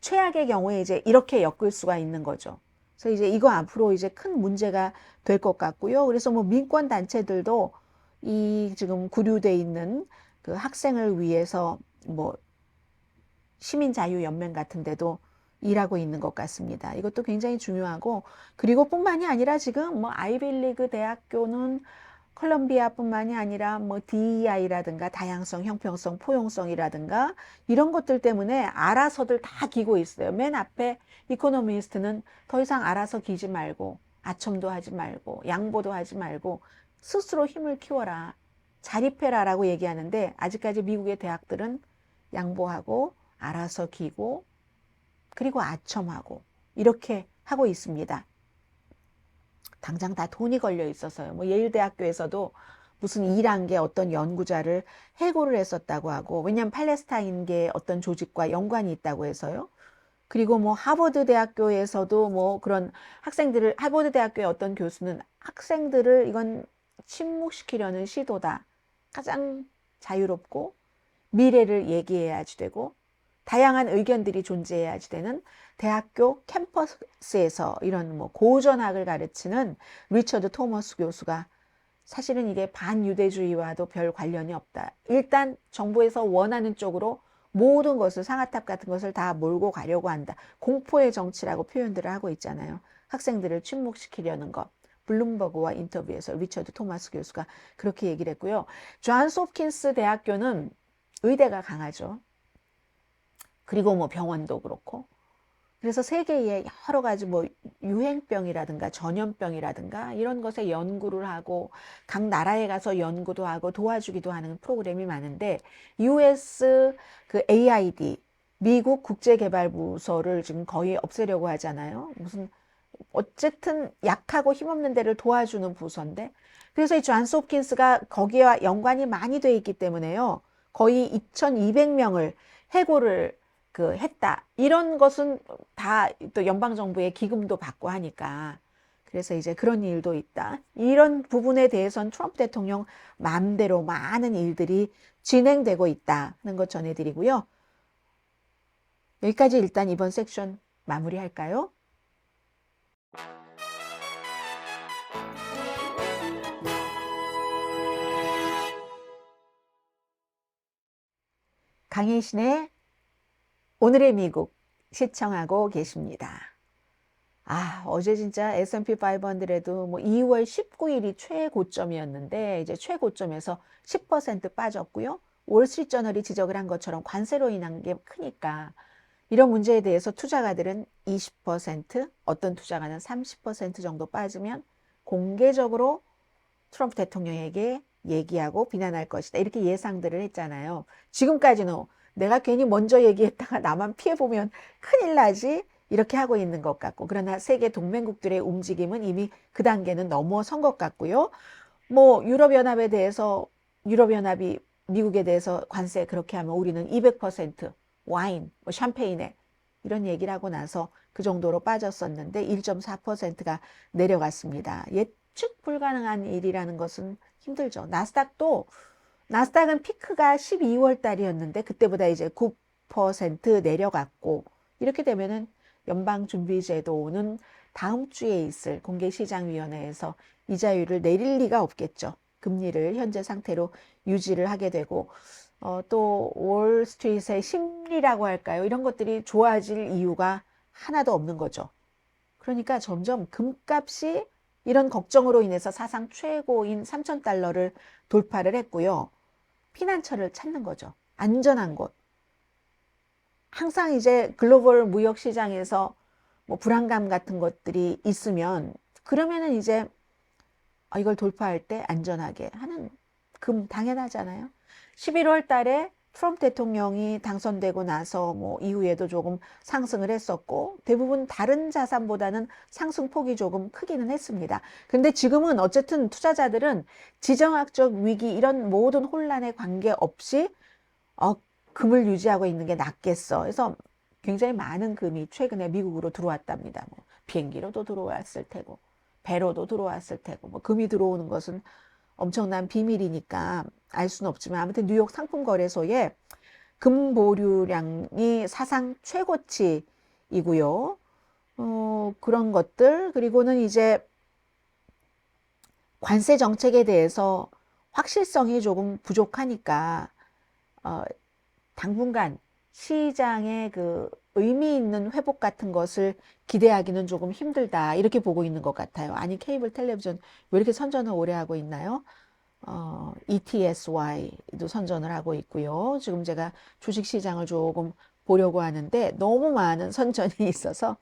최악의 경우에 이제 이렇게 엮을 수가 있는 거죠. 그래서 이제 이거 앞으로 이제 큰 문제가 될 것 같고요. 그래서 뭐 민권 단체들도 이 지금 구류돼 있는 그 학생을 위해서 뭐 시민자유연맹 같은 데도 일하고 있는 것 같습니다. 이것도 굉장히 중요하고, 그리고 뿐만이 아니라 지금 뭐 아이비리그 대학교는 컬럼비아뿐만이 아니라 뭐 DEI라든가 다양성, 형평성, 포용성이라든가 이런 것들 때문에 알아서들 다 기고 있어요. 맨 앞에 이코노미스트는 더 이상 알아서 기지 말고 아첨도 하지 말고 양보도 하지 말고 스스로 힘을 키워라, 자립해라 라고 얘기하는데, 아직까지 미국의 대학들은 양보하고 알아서 기고 그리고 아첨하고 이렇게 하고 있습니다. 당장 다 돈이 걸려 있어서요. 뭐 예일대학교에서도 무슨 이란계 어떤 연구자를 해고를 했었다고 하고, 왜냐하면 팔레스타인계 어떤 조직과 연관이 있다고 해서요. 그리고 뭐 하버드 대학교에서도 뭐 그런 학생들을, 하버드 대학교의 어떤 교수는 학생들을 이건 침묵시키려는 시도다. 가장 자유롭고 미래를 얘기해야지 되고 다양한 의견들이 존재해야지 되는 대학교 캠퍼스에서 이런 뭐 고전학을 가르치는 리처드 토머스 교수가 사실은 이게 반유대주의와도 별 관련이 없다. 일단 정부에서 원하는 쪽으로 모든 것을 상아탑 같은 것을 다 몰고 가려고 한다. 공포의 정치라고 표현들을 하고 있잖아요. 학생들을 침묵시키려는 것. 블룸버그와 인터뷰에서 리처드 토마스 교수가 그렇게 얘기를 했고요. 존스 홉킨스 대학교는 의대가 강하죠. 그리고 뭐 병원도 그렇고. 그래서 세계의 여러 가지 뭐 유행병이라든가 전염병이라든가 이런 것에 연구를 하고 각 나라에 가서 연구도 하고 도와주기도 하는 프로그램이 많은데 US 그 AID 미국 국제개발부서를 지금 거의 없애려고 하잖아요. 무슨 어쨌든 약하고 힘없는 데를 도와주는 부서인데 그래서 이 존스 홉킨스가 거기와 연관이 많이 돼 있기 때문에요. 거의 2,200명을 해고를 했다. 이런 것은 다 또 연방정부의 기금도 받고 하니까. 그래서 이제 그런 일도 있다. 이런 부분에 대해서는 트럼프 대통령 마음대로 많은 일들이 진행되고 있다는 것 전해드리고요. 여기까지 일단 이번 섹션 마무리할까요? 강희신의 오늘의 미국 시청하고 계십니다. 어제 진짜 S&P 500에도 뭐 2월 19일이 최고점이었는데 이제 최고점에서 10% 빠졌고요. 월스트리트저널이 지적을 한 것처럼 관세로 인한 게 크니까 이런 문제에 대해서 투자가들은 20%, 어떤 투자가는 30% 정도 빠지면 공개적으로 트럼프 대통령에게 얘기하고 비난할 것이다. 이렇게 예상들을 했잖아요. 지금까지는 내가 괜히 먼저 얘기했다가 나만 피해보면 큰일 나지. 이렇게 하고 있는 것 같고. 그러나 세계 동맹국들의 움직임은 이미 그 단계는 넘어선 것 같고요. 뭐 유럽연합에 대해서 유럽연합이 미국에 대해서 관세 그렇게 하면 우리는 200% 와인, 뭐 샴페인에 이런 얘기를 하고 나서 그 정도로 빠졌었는데 1.4%가 내려갔습니다. 예측 불가능한 일이라는 것은 힘들죠. 나스닥은 피크가 12월 달이었는데 그때보다 이제 9% 내려갔고 이렇게 되면은 연방준비제도는 다음 주에 있을 공개시장위원회에서 이자율을 내릴 리가 없겠죠. 금리를 현재 상태로 유지를 하게 되고 또 월스트리트의 심리라고 할까요? 이런 것들이 좋아질 이유가 하나도 없는 거죠. 그러니까 점점 금값이 이런 걱정으로 인해서 사상 최고인 3,000달러를 돌파를 했고요. 피난처를 찾는 거죠. 안전한 곳. 항상 이제 글로벌 무역 시장에서 뭐 불안감 같은 것들이 있으면 그러면은 이제 이걸 돌파할 때 안전하게 하는 당연하잖아요. 11월 달에 트럼프 대통령이 당선되고 나서 뭐 이후에도 조금 상승을 했었고 대부분 다른 자산보다는 상승폭이 조금 크기는 했습니다. 근데 지금은 어쨌든 투자자들은 지정학적 위기 이런 모든 혼란에 관계없이 금을 유지하고 있는 게 낫겠어. 그래서 굉장히 많은 금이 최근에 미국으로 들어왔답니다. 뭐 비행기로도 들어왔을 테고, 배로도 들어왔을 테고, 뭐 금이 들어오는 것은 엄청난 비밀이니까 알 수는 없지만 아무튼 뉴욕 상품거래소에 금 보류량이 사상 최고치이고요. 그런 것들 그리고는 이제 관세 정책에 대해서 확실성이 조금 부족하니까 당분간 시장의 그 의미 있는 회복 같은 것을 기대하기는 조금 힘들다. 이렇게 보고 있는 것 같아요. 아니, 케이블 텔레비전 왜 이렇게 선전을 오래 하고 있나요? ETSY도 선전을 하고 있고요. 지금 제가 주식시장을 조금 보려고 하는데 너무 많은 선전이 있어서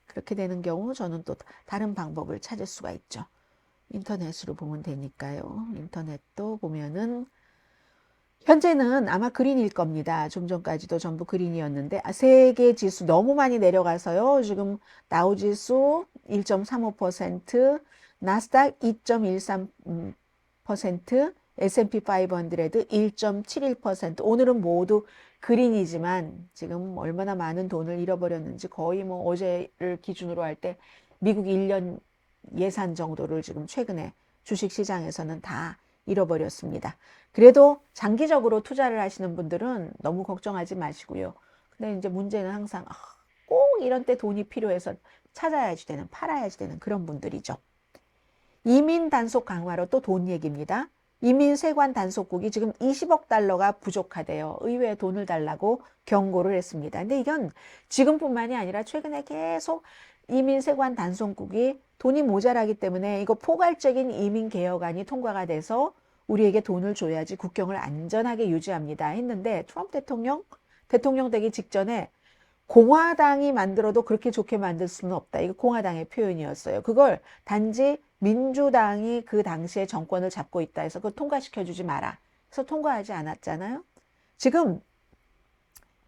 그렇게 되는 경우 저는 또 다른 방법을 찾을 수가 있죠. 인터넷으로 보면 되니까요. 인터넷도 보면은 현재는 아마 그린일 겁니다. 좀 전까지도 전부 그린이었는데 세계 지수 너무 많이 내려가서요. 지금 다우지수 1.35%, 나스닥 2.13%, S&P 500 1.71%. 오늘은 모두 그린이지만 지금 얼마나 많은 돈을 잃어버렸는지 거의 뭐 어제를 기준으로 할 때 미국 1년 예산 정도를 지금 최근에 주식시장에서는 다 잃어버렸습니다. 그래도 장기적으로 투자를 하시는 분들은 너무 걱정하지 마시고요. 근데 이제 문제는 항상 꼭 이런 때 돈이 필요해서 찾아야지 되는, 팔아야지 되는 그런 분들이죠. 이민 단속 강화로 또 돈 얘기입니다. 이민 세관 단속국이 지금 20억 달러가 부족하대요. 의회에 돈을 달라고 경고를 했습니다. 근데 이건 지금뿐만이 아니라 최근에 계속 이민 세관 단속국이 돈이 모자라기 때문에 이거 포괄적인 이민 개혁안이 통과가 돼서 우리에게 돈을 줘야지 국경을 안전하게 유지합니다 했는데 트럼프 대통령 되기 직전에 공화당이 만들어도 그렇게 좋게 만들 수는 없다. 이거 공화당의 표현이었어요. 그걸 단지 민주당이 그 당시에 정권을 잡고 있다 해서 그걸 통과시켜주지 마라. 그래서 통과하지 않았잖아요. 지금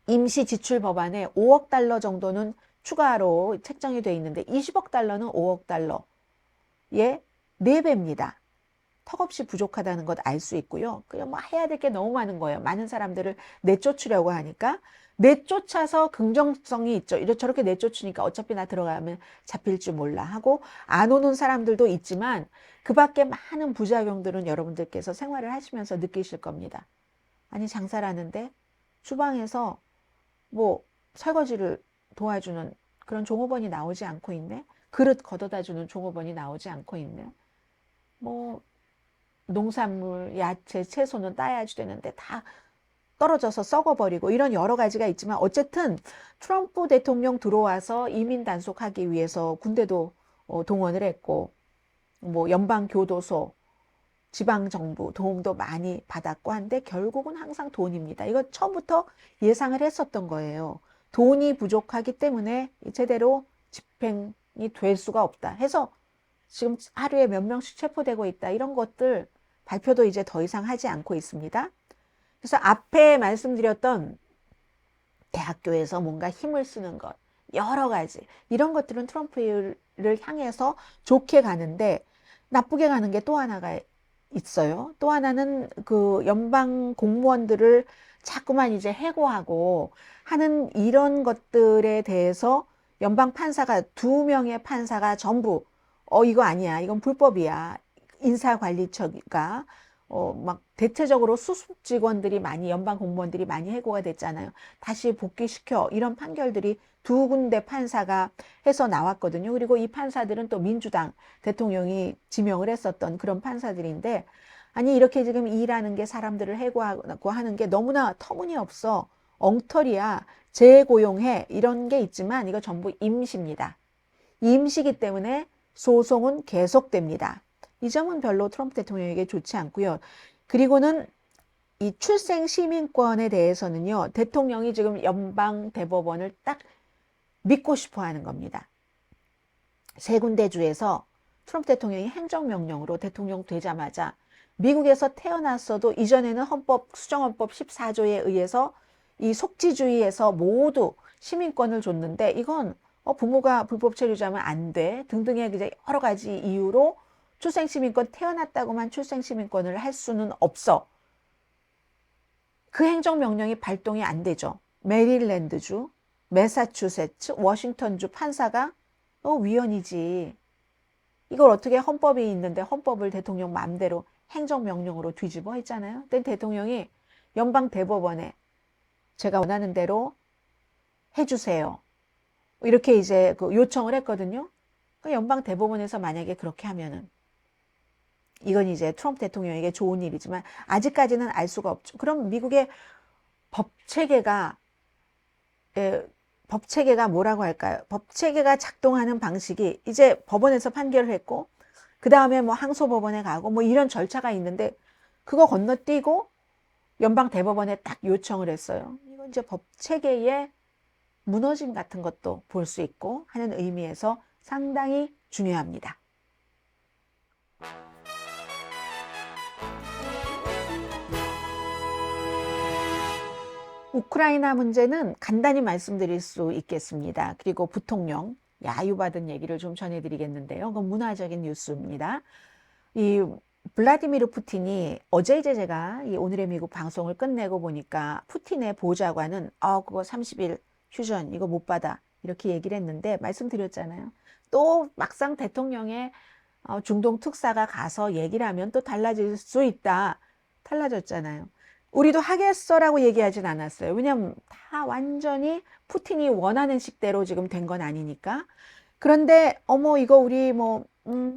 임시 지출 법안에 5억 달러 정도는 추가로 책정이 돼 있는데 20억 달러는 5억 달러의 4배입니다. 턱없이 부족하다는 것 알 수 있고요. 그냥 뭐 해야 될 게 너무 많은 거예요. 많은 사람들을 내쫓으려고 하니까 내쫓아서 긍정성이 있죠. 이렇게 저렇게 내쫓으니까 어차피 나 들어가면 잡힐 줄 몰라 하고 안 오는 사람들도 있지만 그 밖에 많은 부작용들은 여러분들께서 생활을 하시면서 느끼실 겁니다. 아니 장사를 하는데 주방에서 뭐 설거지를 도와주는 그런 종업원이 나오지 않고 있네. 그릇 걷어다 주는 종업원이 나오지 않고 있네. 뭐 농산물, 야채, 채소는 따야지 되는데 다 떨어져서 썩어버리고 이런 여러 가지가 있지만 어쨌든 트럼프 대통령 들어와서 이민 단속하기 위해서 군대도 동원을 했고 뭐 연방교도소, 지방정부 도움도 많이 받았고 한데 결국은 항상 돈입니다. 이거 처음부터 예상을 했었던 거예요. 돈이 부족하기 때문에 제대로 집행이 될 수가 없다 해서 지금 하루에 몇 명씩 체포되고 있다. 이런 것들 발표도 이제 더 이상 하지 않고 있습니다. 그래서 앞에 말씀드렸던 대학교에서 뭔가 힘을 쓰는 것, 여러 가지 이런 것들은 트럼프를 향해서 좋게 가는데 나쁘게 가는 게 또 하나가 있어요. 또 하나는 그 연방 공무원들을 자꾸만 이제 해고하고 하는 이런 것들에 대해서 연방 판사가 2명의 판사가 전부 이거 아니야. 이건 불법이야. 인사관리처가 막 대체적으로 수습 직원들이 많이 연방 공무원들이 많이 해고가 됐잖아요. 다시 복귀시켜 이런 판결들이 2군데 판사가 해서 나왔거든요. 그리고 이 판사들은 또 민주당 대통령이 지명을 했었던 그런 판사들인데 아니 이렇게 지금 일하는 게 사람들을 해고하고 하는 게 너무나 터무니없어. 엉터리야. 재고용해. 이런 게 있지만 이거 전부 임시입니다. 임시기 때문에 소송은 계속됩니다. 이 점은 별로 트럼프 대통령에게 좋지 않고요. 그리고는 이 출생 시민권에 대해서는요. 대통령이 지금 연방 대법원을 딱 믿고 싶어 하는 겁니다. 3군데 주에서 트럼프 대통령이 행정명령으로 대통령 되자마자 미국에서 태어났어도 이전에는 수정헌법 14조에 의해서 이 속지주의에서 모두 시민권을 줬는데 이건 부모가 불법 체류자면 안 돼 등등의 이제 여러 가지 이유로 출생시민권 태어났다고만 출생시민권을 할 수는 없어. 그 행정명령이 발동이 안 되죠. 메릴랜드주, 매사추세츠, 워싱턴주 판사가 위헌이지. 이걸 어떻게 헌법이 있는데 헌법을 대통령 마음대로 행정명령으로 뒤집어 했잖아요. 근데 대통령이 연방 대법원에 제가 원하는 대로 해주세요. 이렇게 이제 그 요청을 했거든요. 연방 대법원에서 만약에 그렇게 하면은 이건 이제 트럼프 대통령에게 좋은 일이지만 아직까지는 알 수가 없죠. 그럼 미국의 법체계가 뭐라고 할까요? 법체계가 작동하는 방식이 이제 법원에서 판결을 했고 그 다음에 뭐 항소법원에 가고 뭐 이런 절차가 있는데 그거 건너뛰고 연방 대법원에 딱 요청을 했어요. 이건 이제 법체계의 무너짐 같은 것도 볼 수 있고 하는 의미에서 상당히 중요합니다. 우크라이나 문제는 간단히 말씀드릴 수 있겠습니다. 그리고 부통령 야유받은 얘기를 좀 전해드리겠는데요. 그건 문화적인 뉴스입니다. 이 블라디미르 푸틴이 어제 이제 제가 이 오늘의 미국 방송을 끝내고 보니까 푸틴의 보좌관은 그거 30일 휴전 이거 못 받아 이렇게 얘기를 했는데 말씀드렸잖아요. 또 막상 대통령의 중동 특사가 가서 얘기를 하면 또 달라질 수 있다. 달라졌잖아요. 우리도 하겠어라고 얘기하진 않았어요. 왜냐하면 다 완전히 푸틴이 원하는 식대로 지금 된 건 아니니까. 그런데 이거 우리 뭐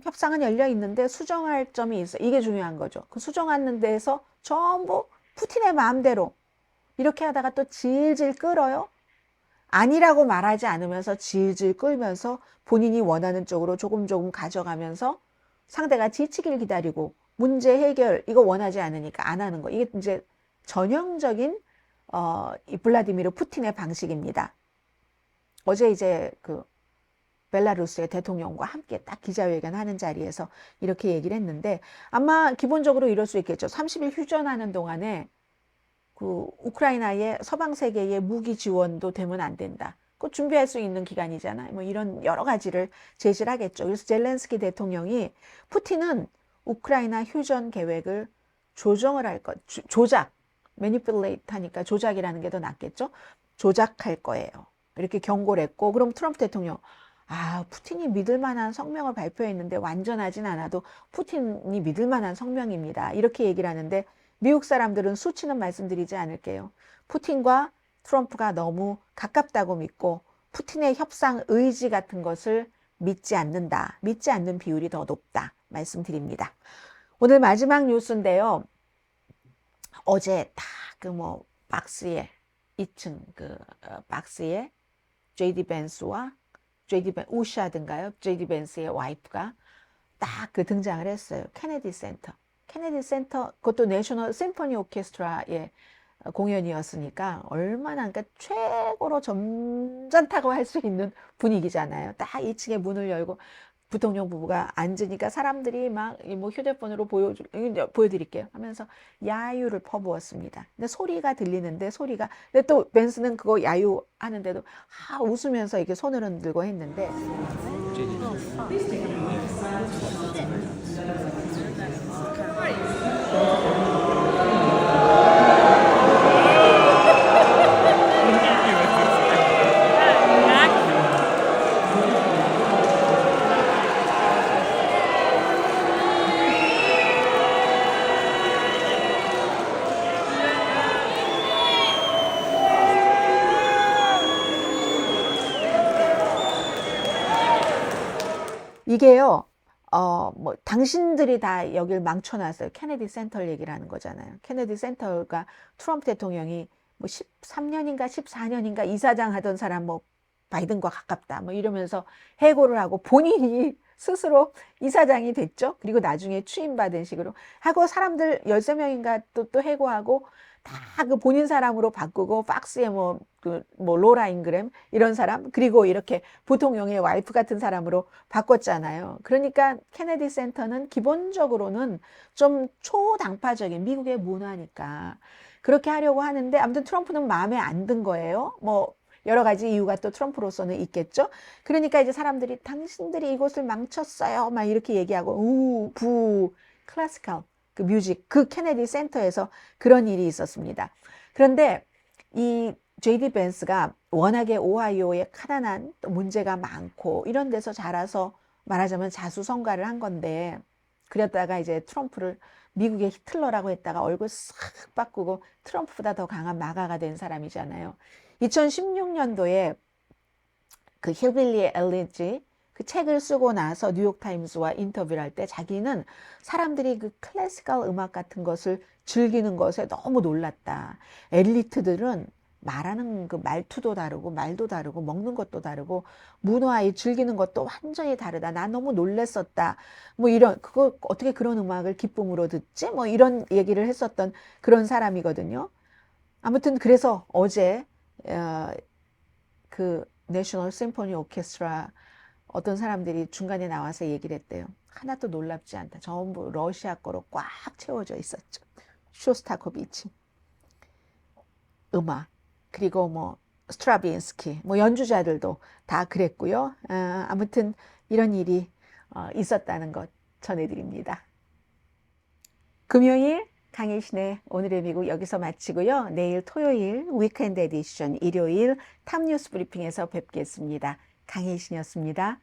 협상은 열려 있는데 수정할 점이 있어. 이게 중요한 거죠. 그 수정하는 데에서 전부 푸틴의 마음대로 이렇게 하다가 또 질질 끌어요. 아니라고 말하지 않으면서 질질 끌면서 본인이 원하는 쪽으로 조금 조금 가져가면서 상대가 지치길 기다리고 문제 해결 이거 원하지 않으니까 안 하는 거. 이게 이제 전형적인 이 블라디미르 푸틴의 방식입니다. 어제 이제 그 벨라루스의 대통령과 함께 딱 기자회견 하는 자리에서 이렇게 얘기를 했는데 아마 기본적으로 이럴 수 있겠죠. 30일 휴전하는 동안에 그 우크라이나의 서방 세계의 무기 지원도 되면 안 된다. 그 준비할 수 있는 기간이잖아요. 뭐 이런 여러 가지를 제시를 하겠죠. 그래서 젤렌스키 대통령이 푸틴은 우크라이나 휴전 계획을 조정을 할 것, 조작, manipulate 하니까 조작이라는 게 더 낫겠죠. 조작할 거예요. 이렇게 경고를 했고, 그럼 트럼프 대통령, 푸틴이 믿을 만한 성명을 발표했는데 완전하진 않아도 푸틴이 믿을 만한 성명입니다. 이렇게 얘기를 하는데 미국 사람들은 수치는 말씀드리지 않을게요. 푸틴과 트럼프가 너무 가깝다고 믿고 푸틴의 협상 의지 같은 것을 믿지 않는다. 믿지 않는 비율이 더 높다. 말씀드립니다. 오늘 마지막 뉴스인데요. 어제 딱 박스에 2층 박스에 JD 벤스와 우샤든가요? JD 벤스의 와이프가 딱 등장을 했어요. 케네디 센터. 케네디 센터, 그것도 내셔널 심포니 오케스트라의 공연이었으니까 얼마나, 그러니까 최고로 점잖다고 할 수 있는 분위기잖아요. 딱 2층에 문을 열고 부통령 부부가 앉으니까 사람들이 막 휴대폰으로 보여드릴게요 하면서 야유를 퍼부었습니다. 근데 소리가 들리는데 근데 또 벤스는 그거 야유 하는데도 웃으면서 이렇게 손을 흔들고 했는데 이게요, 당신들이 다 여길 망쳐놨어요. 케네디 센터를 얘기를 하는 거잖아요. 케네디 센터가 트럼프 대통령이 13년인가 14년인가 이사장 하던 사람 바이든과 가깝다. 이러면서 해고를 하고 본인이 스스로 이사장이 됐죠. 그리고 나중에 취임받은 식으로 하고 사람들 13명인가 또 해고하고 다 그 본인 사람으로 바꾸고 팍스에 로라 잉그램 이런 사람 그리고 이렇게 부통령의 와이프 같은 사람으로 바꿨잖아요. 그러니까 케네디 센터는 기본적으로는 좀 초당파적인 미국의 문화니까 그렇게 하려고 하는데 아무튼 트럼프는 마음에 안 든 거예요. 여러 가지 이유가 또 트럼프로서는 있겠죠. 그러니까 이제 사람들이 당신들이 이곳을 망쳤어요. 막 이렇게 얘기하고 클래시컬 뮤직 케네디 센터에서 그런 일이 있었습니다. 그런데 이 JD 벤스가 워낙에 오하이오에 가난한 또 문제가 많고 이런 데서 자라서 말하자면 자수성가를 한 건데 그랬다가 이제 트럼프를 미국의 히틀러라고 했다가 얼굴 싹 바꾸고 트럼프보다 더 강한 마가가 된 사람이잖아요. 2016년도에 그 힐빌리 엘리지 그 책을 쓰고 나서 뉴욕타임스와 인터뷰를 할 때 자기는 사람들이 그 클래시컬 음악 같은 것을 즐기는 것에 너무 놀랐다. 엘리트들은 말하는 그 말투도 다르고 말도 다르고 먹는 것도 다르고 문화에 즐기는 것도 완전히 다르다. 난 너무 놀랬었다. 그거 어떻게 그런 음악을 기쁨으로 듣지? 이런 얘기를 했었던 그런 사람이거든요. 아무튼 그래서 어제 그 내셔널 심포니 오케스트라 어떤 사람들이 중간에 나와서 얘기를 했대요. 하나도 놀랍지 않다. 전부 러시아 거로 꽉 채워져 있었죠. 쇼스타코비치 음악 그리고 스트라빈스키 연주자들도 다 그랬고요. 아무튼 이런 일이 있었다는 것 전해드립니다. 금요일 강혜신의 오늘의 미국 여기서 마치고요. 내일 토요일 위크엔드 에디션 일요일 탑뉴스 브리핑에서 뵙겠습니다. 강혜신이었습니다.